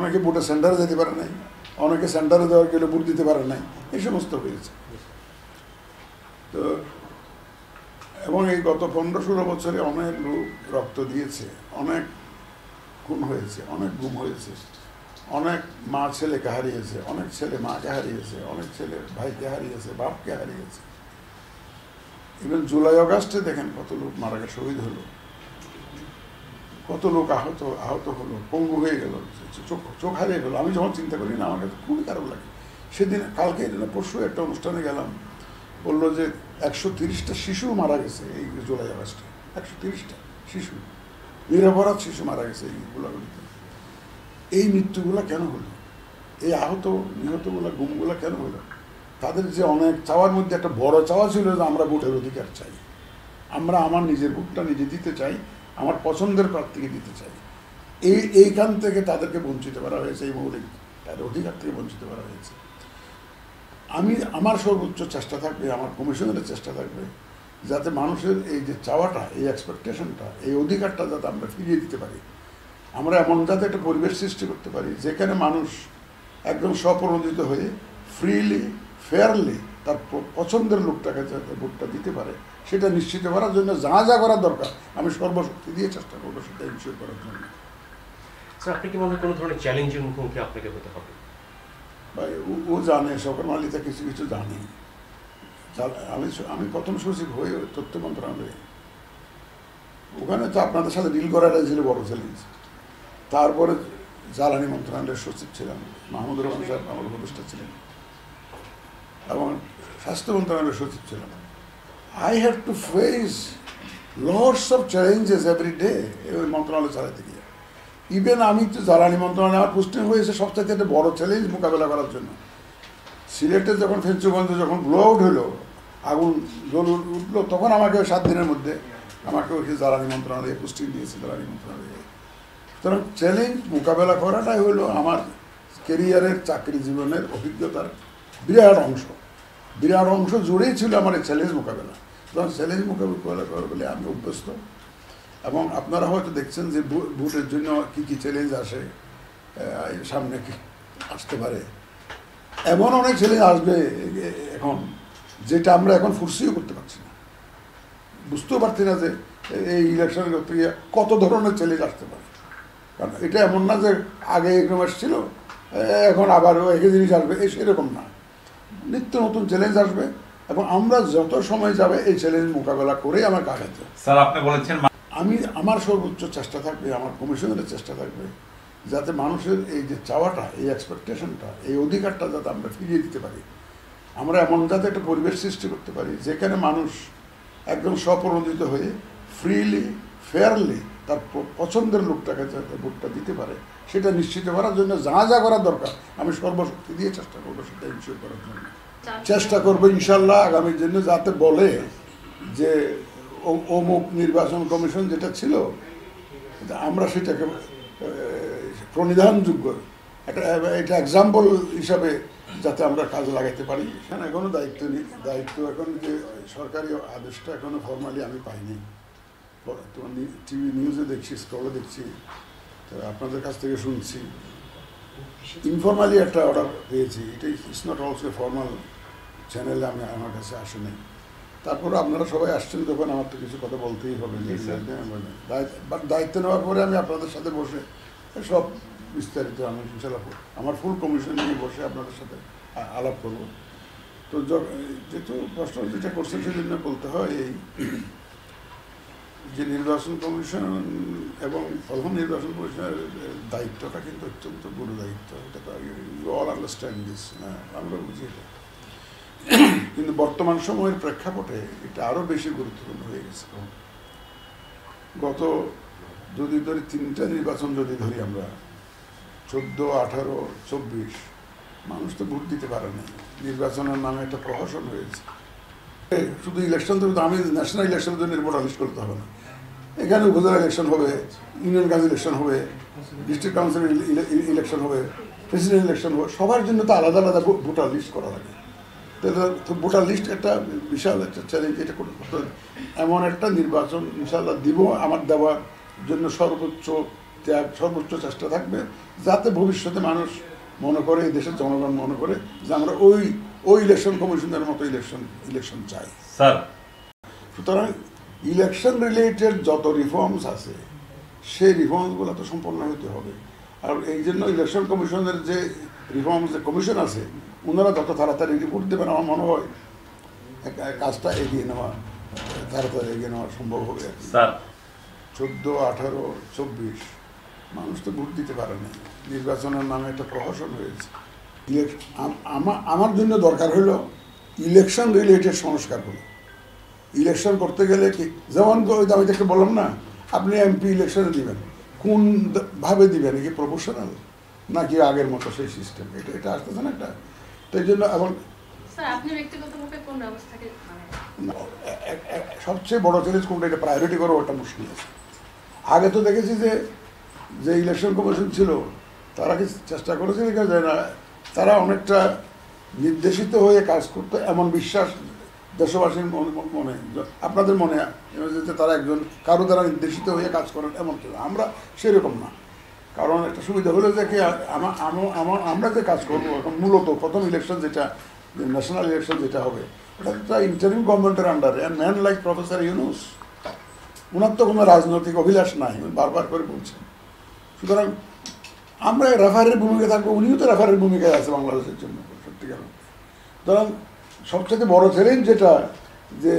অনেকে ভোটে সেন্টারে যেতে পারে নাই, অনেকে সেন্টারে দেওয়ার গেলে ভোট দিতে পারে নাই, এই সমস্ত হয়েছে। তো এবং এই গত 15-16 বছরে অনেক লোক রক্ত দিয়েছে, অনেক খুন হয়েছে, অনেক গুম হয়েছে, অনেক মা ছেলেকে হারিয়েছে, অনেক ছেলে মাকে হারিয়েছে, অনেক ছেলে ভাইকে হারিয়েছে, বাপকে হারিয়েছে। ইভেন জুলাই আগস্টে দেখেন কত লোক মারা গেছে, শহীদ হলো, কত লোক আহত হলো, পঙ্গু হয়ে গেল, চোখ হারিয়ে গেল। আমি যখন চিন্তা করি না, আমার কাছে খুবই খারাপ লাগে। সেদিন কালকে পরশু একটা অনুষ্ঠানে গেলাম, বললো যে 130টা শিশু মারা গেছে এই জুলাই আগস্টে, 130টা শিশু, নিরপরাধ শিশু মারা গেছে এই গোলাগুলিতে। এই মৃত্যুগুলা কেন হলো? এই আহত নিহতগুলা গুমগুলা কেন হলো? তাদের যে অনেক চাওয়ার মধ্যে একটা বড় চাওয়া ছিল যে আমরা ভোটের অধিকার চাই, আমরা আমার নিজের ভোটটা নিজে দিতে চাই, আমার পছন্দের প্রার্থীকে দিতে চাই। এইখান থেকে তাদেরকে বঞ্চিত করা হয়েছে, এই মৌলিক তাদের অধিকার থেকে বঞ্চিত করা হয়েছে। আমার সর্বোচ্চ চেষ্টা থাকবে, আমার কমিশনের চেষ্টা থাকবে, যাতে মানুষের এই যে চাওয়াটা, এই এক্সপেকটেশনটা, এই অধিকারটা যাতে আমরা ফিরিয়ে দিতে পারি। আমরা এমন যাতে একটা পরিবেশ সৃষ্টি করতে পারি যেখানে মানুষ একদম স্বপ্রণোদিত হয়ে ফ্রিলি ফেয়ারলি তার পছন্দের লোকটাকে যাতে ভোটটা দিতে পারে, সেটা নিশ্চিত করার জন্য যা যা করার দরকার আমি সর্বশক্তি দিয়ে চেষ্টা করবো সেটা ইনশিওর করার জন্য। স্যার, আপনি কি মনে হয় কোনো ধরনের চ্যালেঞ্জের মুখোমুখি আপনাকে হতে হবে? ভাই ও জানে, সকল মালিতা কিছু কিছু জানে। আমি প্রথম সচিব হয়ে তথ্য মন্ত্রণালয়ে, ওখানে তো আপনাদের সাথে ডিল করাটাই ছিল বড় চ্যালেঞ্জ। তারপরে জ্বালানি মন্ত্রণালয়ের সচিব ছিলাম, মাহমুদুর রহমান সাহেব আমার উপদেষ্টা ছিলেন, এবং স্বাস্থ্য মন্ত্রণালয়ের সচিব ছিলাম। I have to face lots of challenges every day ওই মন্ত্রণালয় চালাতে গিয়ে। ইভেন আমি তো জ্বালানি মন্ত্রণালয়ে আমার পোস্টিং হয়েছে সবচেয়ে একটা বড় চ্যালেঞ্জ মোকাবেলা করার জন্য। সিলেটে যখন ফেঞ্চুগঞ্জে যখন ব্লো আউট হলো, আগুন জ্বল উঠলো, তখন আমাকে 7 দিনের মধ্যে আমাকে ওই জ্বালানি মন্ত্রণালয়ে পোস্টিং দিয়েছে, জ্বালানি মন্ত্রণালয়ে। সুতরাং চ্যালেঞ্জ মোকাবেলা করাটাই হলো আমার কেরিয়ারের, চাকরি জীবনের অভিজ্ঞতার বিরাট অংশ জুড়েই ছিল আমার এই চ্যালেঞ্জ মোকাবেলা। সুতরাং চ্যালেঞ্জ মোকাবেলা করা বলে আমি অভ্যস্ত। এবং আপনারা হয়তো দেখছেন যে ভোটের জন্য কী কী চ্যালেঞ্জ আসে, সামনে কি আসতে পারে। এমন অনেক চ্যালেঞ্জ আসবে এখন, যেটা আমরা এখন ফুরসিও করতে পারছি না, বুঝতেও পারছি না যে এই ইলেকশনের করতে গিয়ে কত ধরনের চ্যালেঞ্জ আসতে পারে। কারণ এটা এমন না যে আগে এরকম আসছিল এখন আবার একই জিনিস আসবে, সেরকম না। নিত্য নতুন চ্যালেঞ্জ আসবে এবং আমরা যত সময় যাবে এই চ্যালেঞ্জ মোকাবেলা করেই আমার আগাতে। স্যার, আপনি বলেছেন আমার সর্বোচ্চ চেষ্টা থাকবে, আমার কমিশনের চেষ্টা থাকবে, যাতে মানুষের এই যে চাওয়াটা, এই এক্সপেকটেশনটা, এই অধিকারটা যাতে আমরা ফিরিয়ে দিতে পারি। আমরা এমন যাতে একটা পরিবেশ সৃষ্টি করতে পারি যেখানে মানুষ একদম স্বপ্রণোদিত হয়ে ফ্রিলি ফেয়ারলি তার পছন্দের লোকটাকে যাতে ভোটটা দিতে পারে, সেটা নিশ্চিত করার জন্য যা যা করার দরকার আমি সর্বশক্তি দিয়ে চেষ্টা করবো সেটা ইনশিওর করার জন্য। চেষ্টা করবো ইনশাল্লাহ আগামীর জন্য, যাতে বলে যে অমুক নির্বাচন কমিশন যেটা ছিল আমরা সেটাকে প্রণিধানযোগ্য এটা এক্সাম্পল হিসাবে যাতে আমরা কাজে লাগাতে পারি। এখানে এখনও দায়িত্ব এখন যে সরকারি আদেশটা এখনও ফর্মালি আমি পাইনি। তোমার টিভি নিউজে দেখছি, স্ক্রলে দেখছি, তো আপনাদের কাছ থেকে শুনছি। ইনফর্মালি একটা অর্ডার পেয়েছি, এটা ইটস নট অলসো ফর্মাল চ্যানেলে আমার কাছে আসেনি। তারপরে আপনারা সবাই আসছেন যখন আমার তো কিছু কথা বলতেই হবে। দায়িত্ব নেওয়ার পরে আমি আপনাদের সাথে বসে সব বিস্তারিত আমি ইনশাল্লাহ আমার ফুল কমিশন নিয়ে বসে আপনাদের সাথে আলাপ করব। তো যেহেতু প্রশ্ন যেটা করছেন সেজন্য বলতে হয়, এই যে নির্বাচন কমিশন এবং প্রধান নির্বাচন কমিশনের দায়িত্বটা কিন্তু অত্যন্ত গুরু দায়িত্ব। এটা তো ইউ অল আন্ডারস্ট্যান্ড দিস, আমরা বুঝি এটা। কিন্তু বর্তমান সময়ের প্রেক্ষাপটে এটা আরও বেশি গুরুত্বপূর্ণ হয়ে গেছে। গত যদি ধরি 3টা নির্বাচন যদি ধরি আমরা, 14, 18, 24, মানুষ তো ভোট দিতে পারে না। নির্বাচনের নামে একটা প্রহসন হয়েছে। শুধু ইলেকশন তো আমি ন্যাশনাল ইলেকশনের জন্য ভোটার লিস্ট করতে হবে না, এখানে উপজেলা ইলেকশন হবে, ইউনিয়ন কাউন্সিল ইলেকশন হবে, ডিস্ট্রিক্ট কাউন্সিল ইলেকশন হবে, প্রেসিডেন্ট ইলেকশন হবে, সবার জন্য তো আলাদা আলাদা ভোটার লিস্ট করা লাগে। তো ভোটার লিস্ট একটা বিশাল একটা চ্যালেঞ্জ। এটা এমন একটা নির্বাচন ইনশাল্লাহ দিব, আমার দেওয়ার জন্য সর্বোচ্চ ত্যাগ সর্বোচ্চ চেষ্টা থাকবে, যাতে ভবিষ্যতে মানুষ মনে করে, এই দেশের জনগণ মনে করে যে আমরা ওই ইলেকশন কমিশনের মতো ইলেকশন চাই। স্যার, সুতরাং ইলেকশন রিলেটেড যত রিফর্মস আছে সেই রিফর্মসগুলো তো সম্পন্ন হতে হবে। আর এই জন্য ইলেকশন কমিশনের যে রিফর্মস যে কমিশন আছে, ওনারা যত তাড়াতাড়ি রিপোর্ট দেবেন আমার মনে হয় কাজটা তাড়াতাড়ি এগিয়ে নেওয়া সম্ভব হবে। স্যার 14, 18, 24 মানুষ তো ভোট দিতে পারে না, নির্বাচনের নামে একটা প্রহসন হয়েছে। আমার জন্য দরকার হলো ইলেকশন রিলেটেড সংস্কার হলো। ইলেকশন করতে গেলে কি, যেমন আমি দেখতে বললাম না, আপনি এমপি ইলেকশনে দিবেন, কোন ভাবে দিবেন, কি প্রফেশনাল নাকি আগের মতো সেই সিস্টেম, এটা আসতেছে না একটা। তো এই জন্য এবং সবচেয়ে বড় চ্যালেঞ্জ কোনটা, এটা প্রায়োরিটি করো, ওটা মুশকিল আছে। আগে তো দেখেছি যে ইলেকশন কমিশন ছিল তারা কি চেষ্টা করেছে যে না, তারা অনেকটা নির্দেশিত হয়ে কাজ করতো, এমন বিশ্বাস দেশবাসীর মনে, আপনাদের মনে, যে তারা একজন কারো দ্বারা নির্দেশিত হয়ে কাজ করেন এমন ছিল। আমরা সেরকম না। কারণ একটা সুবিধা হলো যে কি, আমরা যে কাজ করবো এখন মূলত প্রথম ইলেকশন যেটা ন্যাশনাল ইলেকশন যেটা হবে, ওটা ইন্টারিম গভর্নমেন্টের আন্ডারে। And man like professor Yunus, ওনার তো কোনো রাজনৈতিক অভিলাষ নাই, বারবার করে বলছেন। সুতরাং আমরা রেফারের ভূমিকা থাকবো, উনিও তো রেফারের ভূমিকায় আছে বাংলাদেশের জন্য সত্যিকার। সুতরাং সবচেয়ে বড় চ্যালেঞ্জ যেটা, যে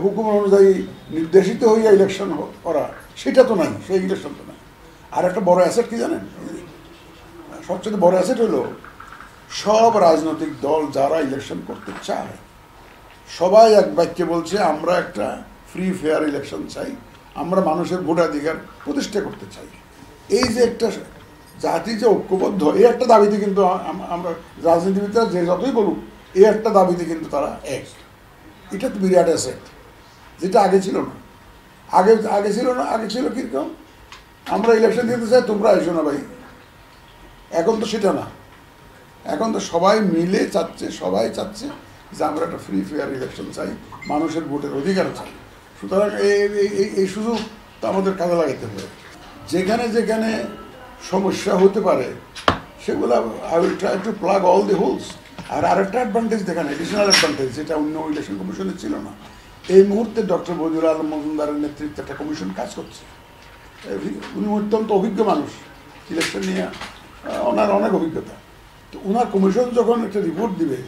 হুকুম অনুযায়ী নির্দেশিত হইয়া ইলেকশন করা, সেটা তো নাই, সেই ইলেকশন তো নাই। আর একটা বড় অ্যাসেট কি জানেন, সবচেয়ে বড় অ্যাসেট হলো সব রাজনৈতিক দল যারা ইলেকশন করতে চায়, সবাই এক বাক্যে বলছে আমরা একটা ফ্রি ফেয়ার ইলেকশন চাই, আমরা মানুষের ভোটাধিকার প্রতিষ্ঠা করতে চাই। এই যে একটা জাতি যে ঐক্যবদ্ধ, এই একটা দাবিতে কিন্তু আমরা রাজনীতিবিদরা যে যতই বলুক, এই একটা দাবিতে কিন্তু তারা এক। এটা তো বিরাট অ্যাসেট, যেটা আগে ছিল না। আগে ছিল কীরকম, আমরা ইলেকশন দিতে চাই, তোমরা এসো না ভাই। এখন তো সেটা না, এখন তো সবাই মিলে সবাই চাচ্ছে যে আমরা একটা ফ্রি ফেয়ার ইলেকশন চাই, মানুষের ভোটের অধিকার চাই। সুতরাং এই সুযোগ তো আমাদের কাজে লাগাতে হবে। যেখানে যেখানে সমস্যা হতে পারে সেগুলো I will try to plug all the holes. আর আরেকটা অ্যাডভান্টেজ দেখেন, এডিশনাল অ্যাডভান্টেজ, যেটা অন্য ইলেকশন কমিশনে ছিল না। এই মুহূর্তে ডক্টর বদিউল আলম মজুমদারের নেতৃত্বে একটা কমিশন কাজ করছে। উনি অত্যন্ত অভিজ্ঞ মানুষ, ইলেকশন নিয়ে ওনার অনেক অভিজ্ঞতা। তো ওনার কমিশন যখন একটা রিপোর্ট দিবে,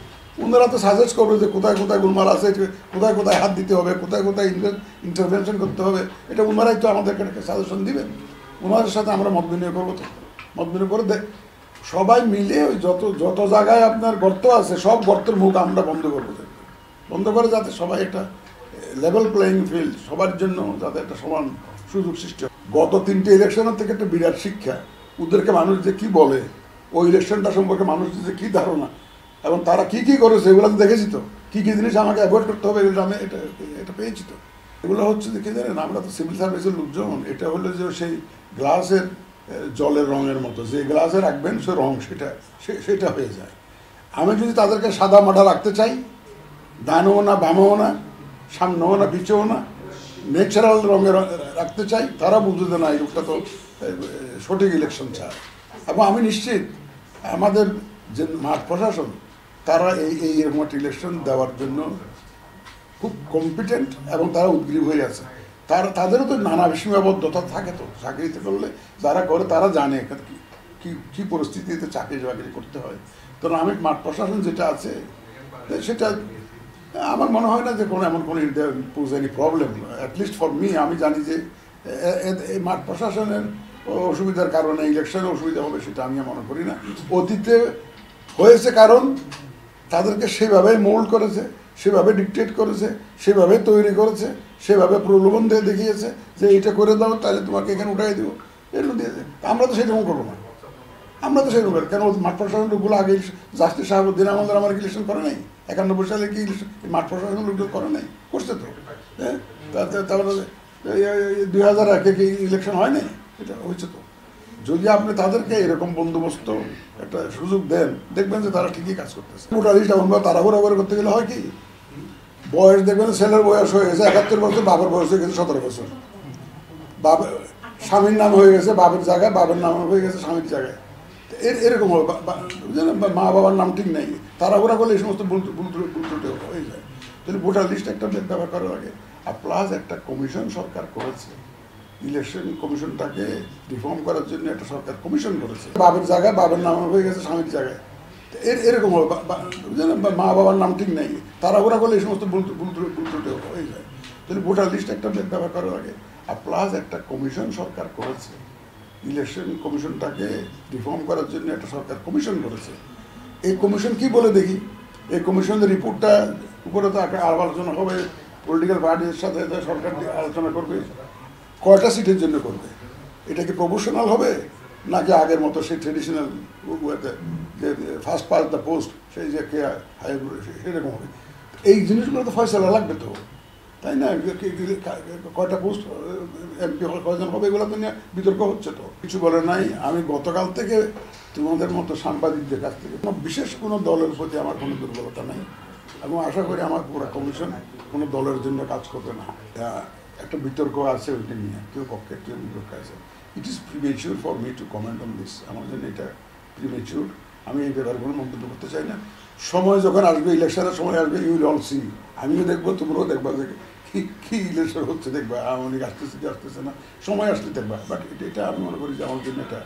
ওনারা তো সাজেস্ট করবে যে কোথায় কোথায় গোলমাল আছে, কোথায় কোথায় হাত দিতে হবে, কোথায় কোথায় ইন্টারভেনশন করতে হবে। এটা ওনারাই তো আমাদেরকে একটা সাজেশন দিবেন। ওনাদের সাথে আমরা মত বিনিয়োগ করবো, তো মত বিনিয়োগ করে সবাই মিলে ওই যত জায়গায় আপনার গর্ত আছে, সব গর্তের মুখ আমরা বন্ধ করে যাতে সবাই একটা লেভেল প্লেয়িং ফিল্ড, সবার জন্য যাতে একটা সমান সুযোগ সৃষ্টি হয়। গত 3টে ইলেকশনের থেকে একটা বিরাট শিক্ষা, ওদেরকে মানুষ যে কি বলে, ওই ইলেকশনটা সম্পর্কে মানুষ যে কী ধারণা, এবং তারা কি করেছে এগুলো তো দেখেছি। তো কী জিনিস আমাকে অ্যাভয়েড করতে হবে, এগুলো আমি এটা পেয়েছি। তো এগুলো হচ্ছে যে কী জানেন, আমরা তো সিভিল সার্ভিসের লোকজন, এটা হলো যে সেই গ্লাসের জলের রঙের মতো, যে গ্লাসে রাখবেন সে রঙ সেটা হয়ে যায়। আমি যদি তাদেরকে সাদা মাঠা রাখতে চাই, ডানও না বামও না, সামনেও না পিছেও না, ন্যাচারাল রঙে রাখতে চাই, তারা বুঝতে না এই লোকটা তো সঠিক ইলেকশন চায়। এবং আমি নিশ্চিত আমাদের যে মাঠ প্রশাসন, তারা এরকম একটা ইলেকশন দেওয়ার জন্য খুব কম্পিটেন্ট, এবং তারা উদ্গ্রীব হয়ে আছে। তাদেরও তো নানা সীমাবদ্ধতা থাকে। তো চাকরিতে করলে যারা করে তারা জানে কি পরিস্থিতিতে চাকরি বাকরি করতে হয়। তো আমি মাঠ প্রশাসন যেটা আছে সেটা আমার মনে হয় না যে এমন কোনো pose any problem, at least for me. আমি জানি যে এই মাঠ প্রশাসনের অসুবিধার কারণে ইলেকশনের অসুবিধা হবে, সেটা আমি মনে করি না। অতীতে হয়েছে, কারণ তাদেরকে সেভাবে মোল্ড করেছে, সেভাবে ডিকটেট করেছে, সেভাবে তৈরি করেছে, সেভাবে প্রলোভন দিয়ে দেখিয়েছে যে এটা করে দাও তাহলে তোমাকে এখানে উঠাই দেবো, এরকম দিয়েছে। আমরা তো সেরকম করবো না, আমরা তো সেরকম করি। কেন মাঠ প্রশাসন লোকগুলো আগে জাস্টিস শাহাবুদ্দিন আমাদের আমার ইলেকশন করে নাই? 91 সালে কি মাঠ প্রশাসন লোকগুলো করে নাই? করছে তো। হ্যাঁ, তারপরে 2001-এ কি ইলেকশন হয় নাই? এটা হয়েছে তো। যদি আপনি তাদেরকে এরকম বন্দোবস্ত একটা সুযোগ দেন, দেখবেন যে তারা ঠিকই কাজ করতেছে। ভোটারিস্ট এমনভাবে তাড়াহুড়া করতে গেলে হয় কি, বয়স দেখবেন ছেলের বয়স হয়ে গেছে 71 বছর, বাবার বয়স হয়ে গেছে 17 বছর। স্বামীর নাম হয়ে গেছে বাবার জায়গায়, বাবার নাম হয়ে গেছে স্বামীর জায়গায়। এরকম হবে, মা বাবার নাম ঠিক নেই, তাড়াহুড়া করলে এই সমস্ত ভুল ত্রুটি হয়ে যায়। তাহলে ভোটার লিস্ট একটা ব্যবহার করার আগে, আর প্লাস একটা কমিশন সরকার করেছে, ইলেকশন কমিশনটাকে রিফর্ম করার জন্য একটা সরকার কমিশন করেছে, বাবার জায়গায় বাবার নাম হয়ে গেছে স্বামীর জায়গায়। এরকম হবে, মা বাবার নাম ঠিক নেই, তাড়াহুড়া করলে এই সমস্ত ভুল ত্রুটি হয়ে যায়। তাহলে ভোটার লিস্ট একটা ব্যবহার করার আগে, আর প্লাস একটা কমিশন সরকার করেছে, ইলেকশন কমিশনটাকে রিফর্ম করার জন্য একটা সরকার কমিশন করেছে। এই কমিশন কি বলে দেখি, এই কমিশনের রিপোর্টটা উপরে তো আলোচনা হবে, পলিটিক্যাল পার্টির সাথে সরকার আলোচনা করবে, কয়টা সিটের জন্য করবে, এটা কি প্রফেশনাল হবে নাকি আগের মতো সেই ট্রেডিশনাল যে ফার্স্ট পাস দ্য পোস্ট, সেই যে কে সেরকম হবে। এই জিনিসগুলো তো ফয়সালা লাগবে তো, তাই না? কয়টা পোস্ট এমপি কয়জন হবে এগুলো তো নিয়ে বিতর্ক হচ্ছে, তো কিছু বলে নাই। আমি গতকাল থেকে তোমাদের মতো সাংবাদিকদের কাছ থেকে বিশেষ কোনো দলের প্রতি আমার কোনো দুর্বলতা নাই, এবং আশা করি আমার পুরো কমিশন কোনো দলের জন্য কাজ করবে না। একটা বিতর্ক আছে ওইটা নিয়ে, কেউ পক্ষে কেউ বিতর্ক আছে। It is premature for me two comment on this, আমার জন্য এটা প্রিমেচিউর, আমি এই ব্যাপারে কোনো মন্তব্য করতে চাই না। সময় যখন আসবে, ইলেকশনের সময় আসবে, ইউ উইল অল সি, আমিও দেখবো তোমরাও দেখবা যে কি ইলেকশন হচ্ছে, দেখবা আওয়ামী লীগ আসতেছে কি আসতেছে না, সময় আসলে দেখবা। বাট এটা আমি মনে করি যে আমার জন্য এটা